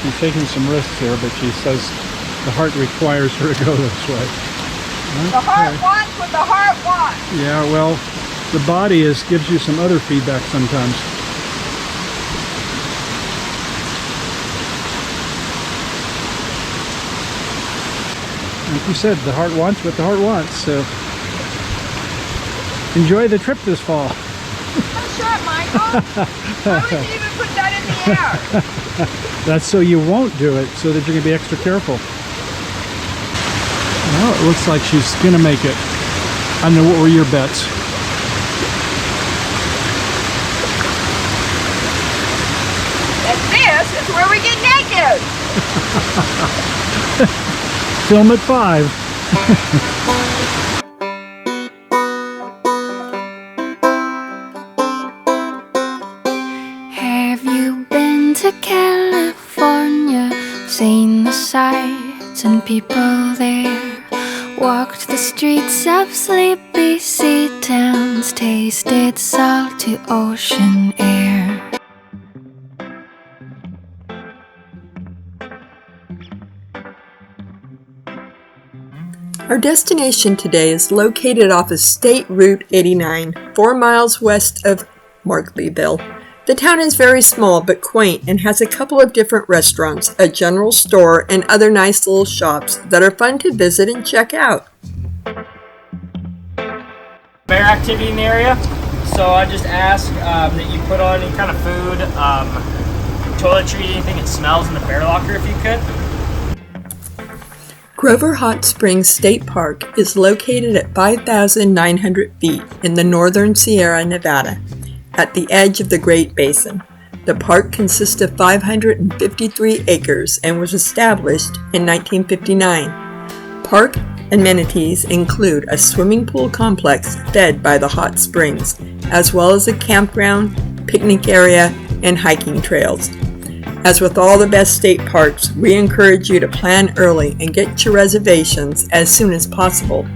She's taking some risks here, but she says the heart requires her to go this way. Okay. The heart wants what the heart wants. Yeah, well, the body gives you some other feedback sometimes. Like you said, the heart wants what the heart wants, so enjoy the trip this fall. Oh, sure, Michael. Why would you even put that in the air? That's so you won't do it, so that you're going to be extra careful. Well, it looks like she's going to make it. I don't know, what were your bets? And this is where we get naked. Film at 5. Have you been to California? Seen the sights and people there? Walked the streets of sleepy sea towns? Tasted salty ocean air? Our destination today is located off of State Route 89, 4 miles west of Markleeville. The town is very small but quaint and has a couple of different restaurants, a general store, and other nice little shops that are fun to visit and check out. Bear activity in the area, so I just ask that you put on any kind of food, toiletry, anything that smells in the bear locker if you could. Grover Hot Springs State Park is located at 5,900 feet in the northern Sierra Nevada, at the edge of the Great Basin. The park consists of 553 acres and was established in 1959. Park amenities include a swimming pool complex fed by the hot springs, as well as a campground, picnic area, and hiking trails. As with all the best state parks, we encourage you to plan early and get your reservations as soon as possible.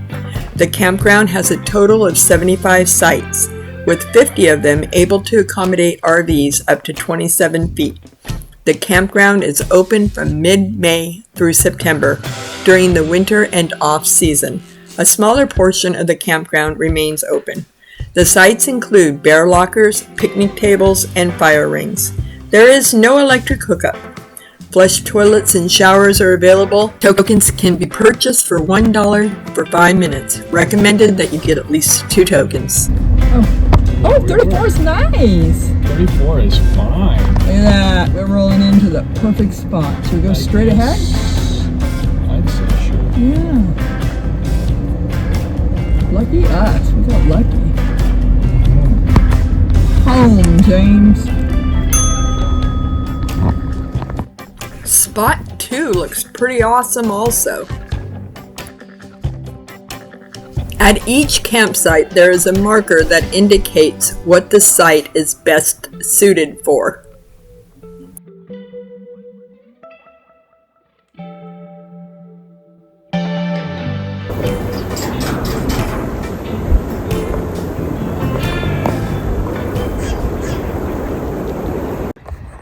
The campground has a total of 75 sites, with 50 of them able to accommodate RVs up to 27 feet. The campground is open from mid-May through September during the winter and off-season. A smaller portion of the campground remains open. The sites include bear lockers, picnic tables, and fire rings. There is no electric hookup. Flush toilets and showers are available. Tokens can be purchased for $1 for 5 minutes. Recommended that you get at least 2 tokens. Oh, 34 is nice. 34 is fine. Look at that. We're rolling into the perfect spot. Should we go straight ahead? I'd say sure. Yeah. Lucky us. We got lucky. Home, James. Spot 2 looks pretty awesome also. At each campsite, there is a marker that indicates what the site is best suited for.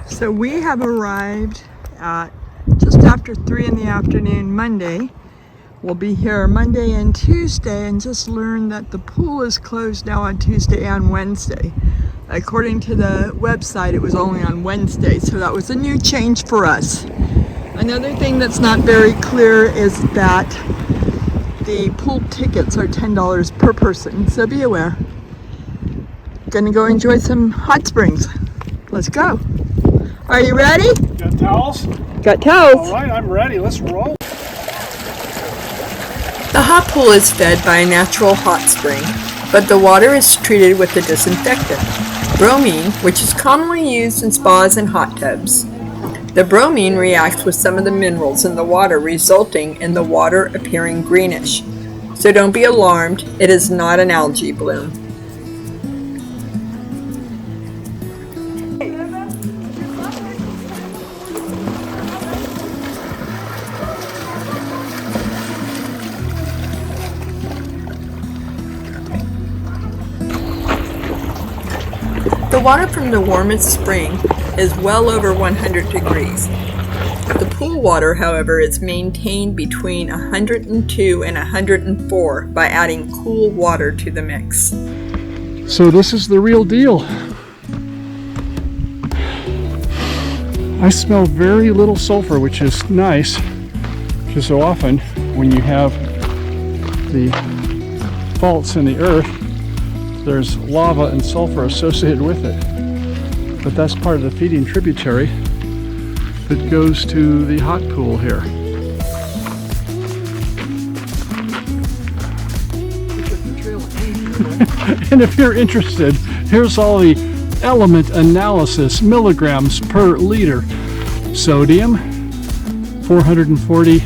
So we have arrived at just after 3 in the afternoon Monday. We'll be here Monday and Tuesday, and just learned that the pool is closed now on Tuesday and Wednesday. According to the website, it was only on Wednesday, so that was a new change for us. Another thing that's not very clear is that the pool tickets are $10 per person, so be aware. Gonna go enjoy some hot springs. Let's go. Are you ready? Got towels? Got towels. All right, I'm ready. Let's roll. The hot pool is fed by a natural hot spring, but the water is treated with a disinfectant, bromine, which is commonly used in spas and hot tubs. The bromine reacts with some of the minerals in the water, resulting in the water appearing greenish. So don't be alarmed, it is not an algae bloom. The water from the warmest spring is well over 100 degrees. The pool water, however, is maintained between 102 and 104 by adding cool water to the mix. So this is the real deal. I smell very little sulfur, which is nice, because so often when you have the faults in the earth, there's lava and sulfur associated with it. But that's part of the feeding tributary that goes to the hot pool here. And if you're interested, here's all the element analysis, milligrams per liter. Sodium, 440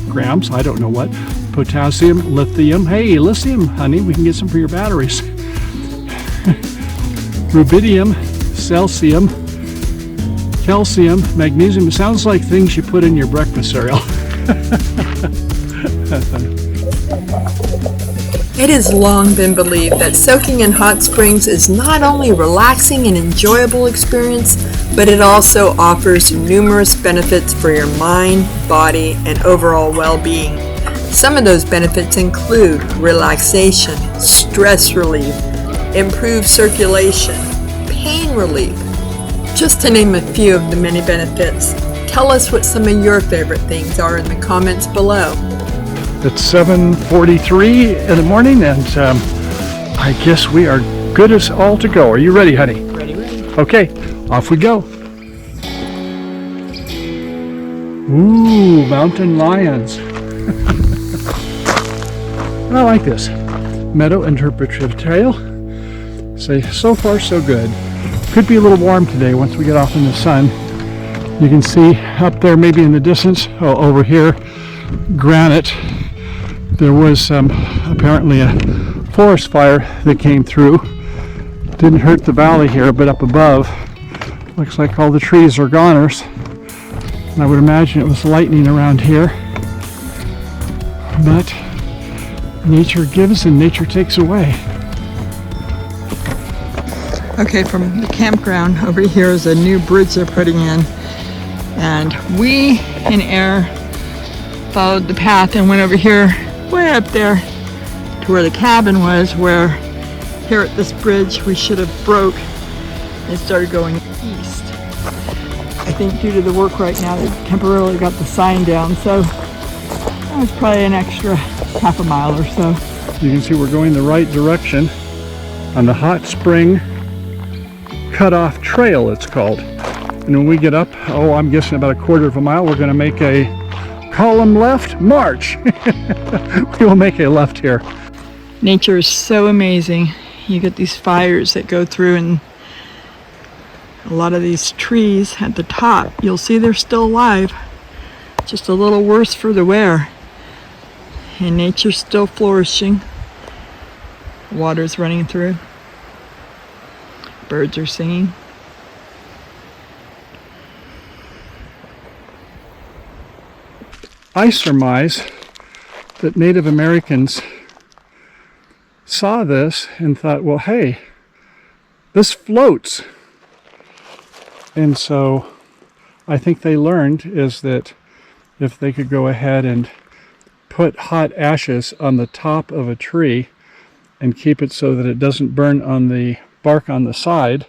grams, I don't know what. Potassium, lithium. Hey, lithium, honey, we can get some for your batteries. Rubidium, calcium, calcium, magnesium. It sounds like things you put in your breakfast cereal. It has long been believed that soaking in hot springs is not only a relaxing and enjoyable experience, but it also offers numerous benefits for your mind, body, and overall well-being. Some of those benefits include relaxation, stress relief, improved circulation, pain relief, just to name a few of the many benefits. Tell us what some of your favorite things are in the comments below. It's 7:43 in the morning, and I guess we are good as all to go. Are you ready, honey? Ready. Okay, off we go. Ooh, mountain lions. I like this. Meadow Interpretive Trail. So far so good. Could be a little warm today once we get off in the sun. You can see up there, maybe in the distance, over here, granite. There was apparently a forest fire that came through. Didn't hurt the valley here, but up above, looks like all the trees are goners. And I would imagine it was lightning around here. But nature gives and nature takes away. Okay, from the campground over here is a new bridge they're putting in. And we in air followed the path and went over here, way up there to where the cabin was, where here at this bridge we should have broke and started going east. I think due to the work right now, they temporarily got the sign down, so that was probably an extra half a mile or so. You can see we're going the right direction on the Hot Spring Cutoff Trail, it's called. And when we get up, I'm guessing about a quarter of a mile, we're going to make a column left march. We will make a left here. Nature is so amazing. You get these fires that go through, and a lot of these trees at the top, you'll see they're still alive, just a little worse for the wear. And nature's still flourishing. Water's running through. Birds are singing. I surmise that Native Americans saw this and thought, well, hey, this floats. And so I think they learned is that if they could go ahead and put hot ashes on the top of a tree and keep it so that it doesn't burn on the bark on the side,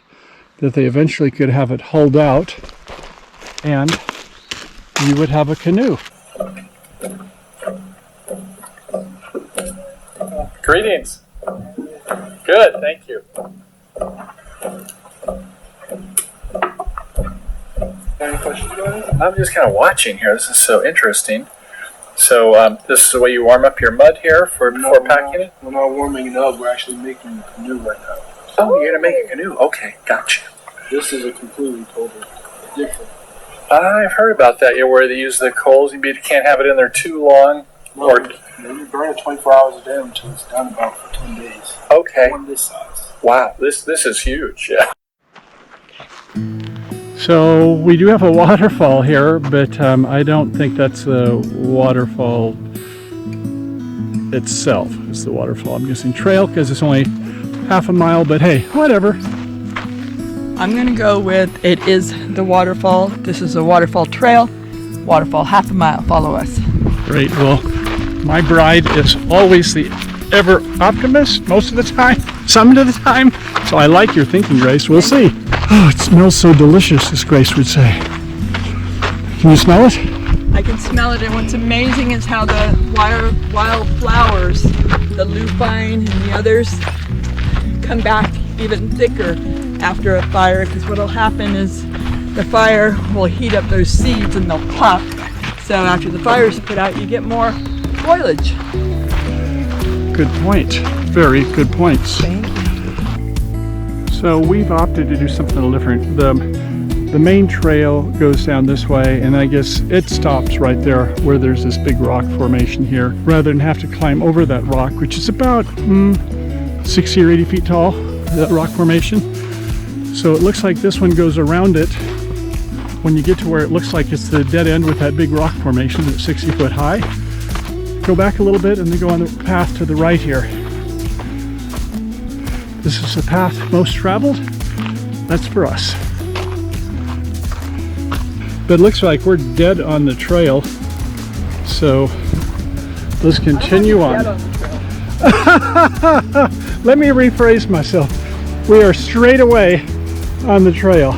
that they eventually could have it hulled out and you would have a canoe. Greetings. Good, thank you. Any questions about it? I'm just kind of watching here. This is so interesting. So this is the way you warm up your mud here before packing it? We're not warming it up. We're actually making a canoe right now. Oh, you're going to make a canoe. Okay, gotcha. This is a completely totally different. I've heard about that. Yeah, where they use the coals. You can't have it in there too long. No, you burn it 24 hours a day until it's done about for 10 days. Okay. One this size. Wow, this is huge. Yeah. So we do have a waterfall here, but I don't think that's the waterfall itself. It's the waterfall. I'm guessing trail because it's only half a mile, but hey, whatever. I'm gonna go with it is the waterfall. This is a waterfall trail. waterfall, half a mile. Follow us. Great. Well, my bride is always the ever optimist most of the time, some of the time. So I like your thinking, Grace. We'll see. Oh, it smells so delicious, as Grace would say. Can you smell it? I can smell it, and what's amazing is how the wild flowers, the lupine and the others, come back even thicker after a fire, because what'll happen is the fire will heat up those seeds and they'll pop. So after the fire's put out, you get more foliage. Good point. Very good points. Thank you. So we've opted to do something a little different. The main trail goes down this way, and I guess it stops right there where there's this big rock formation here, rather than have to climb over that rock, which is about 60 or 80 feet tall, that rock formation. So it looks like this one goes around it. When you get to where it looks like it's the dead end with that big rock formation that's 60 foot high, go back a little bit and then go on the path to the right here. This is the path most traveled. That's for us. But it looks like we're dead on the trail. So let's continue on. Let me rephrase myself. We are straight away on the trail.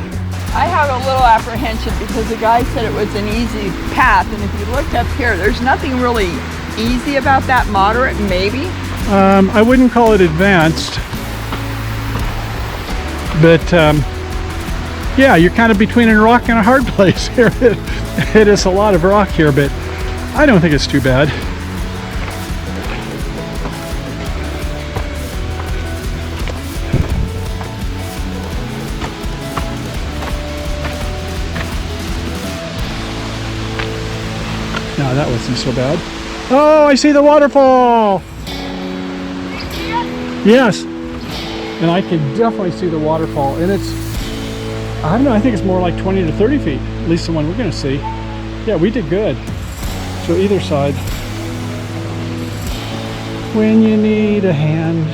I have a little apprehension because the guy said it was an easy path, and if you looked up here, there's nothing really easy about that. Moderate, maybe. I wouldn't call it advanced, but yeah, you're kind of between a rock and a hard place here. It is a lot of rock here, but I don't think it's too bad. No, that wasn't so bad. Oh, I see the waterfall! Yes, and I can definitely see the waterfall, and it's, I don't know, I think it's more like 20 to 30 feet, at least the one we're going to see. Yeah, we did good. So either side. When you need a hand.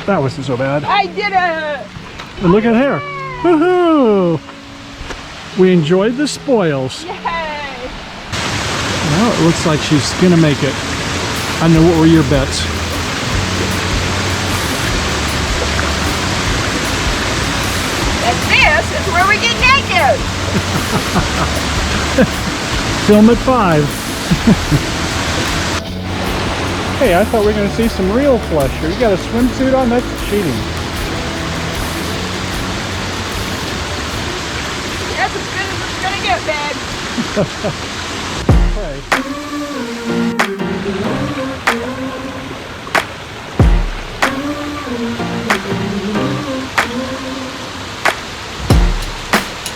That wasn't so bad. I did it! And look at here. Woohoo! We enjoyed the spoils. Yay! Well, it looks like she's going to make it. I don't know, what were your bets? And this is where we get naked! Film at 5. Hey, I thought we were going to see some real flesh here. You got a swimsuit on? That's cheating. That's as good as it's gonna get, babe. Okay.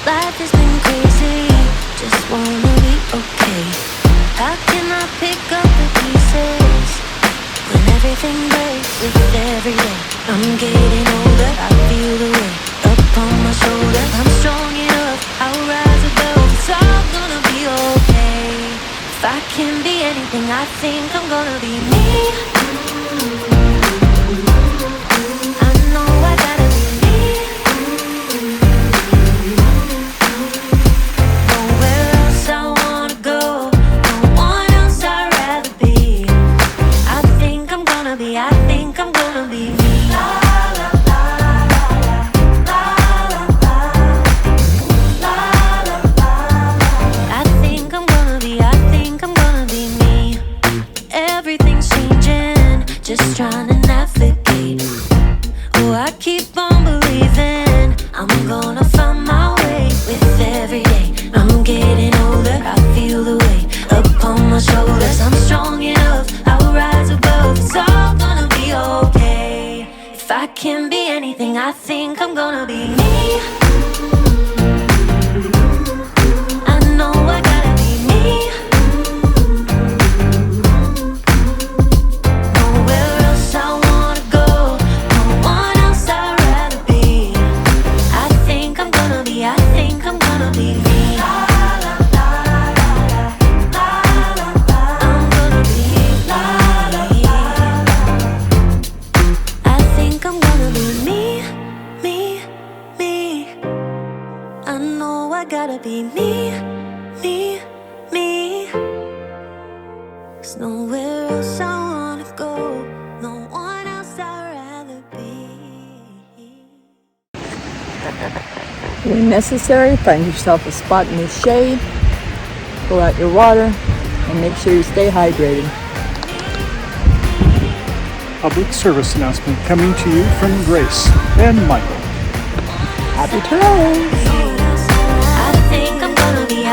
Life has been crazy, just wanna be okay. How can I pick up the pieces when everything breaks with every day? I'm getting older, I feel the weight upon my shoulders. I'm strong enough, I'll rise above. It's all gonna be okay. If I can be anything, I think I'm gonna be me. I know I gotta be me. Nowhere else I wanna go, no one else I'd rather be. I think I'm gonna be, I think I'm gonna be me. Just trying to navigate. Oh, I keep on believing I'm gonna find my way with every day. I'm getting older, I feel the weight upon my shoulders. I'm strong enough, I'll rise above. It's all gonna be okay. If I can be anything, I think I'm gonna be me. I know I gotta be me. I know I gotta be me, me, me. There's nowhere else I wanna go, no one else I'd rather be. When necessary, find yourself a spot in the shade, pull out your water, and make sure you stay hydrated. Public service announcement coming to you from Grace and Michael. Happy trails! I think I'm gonna be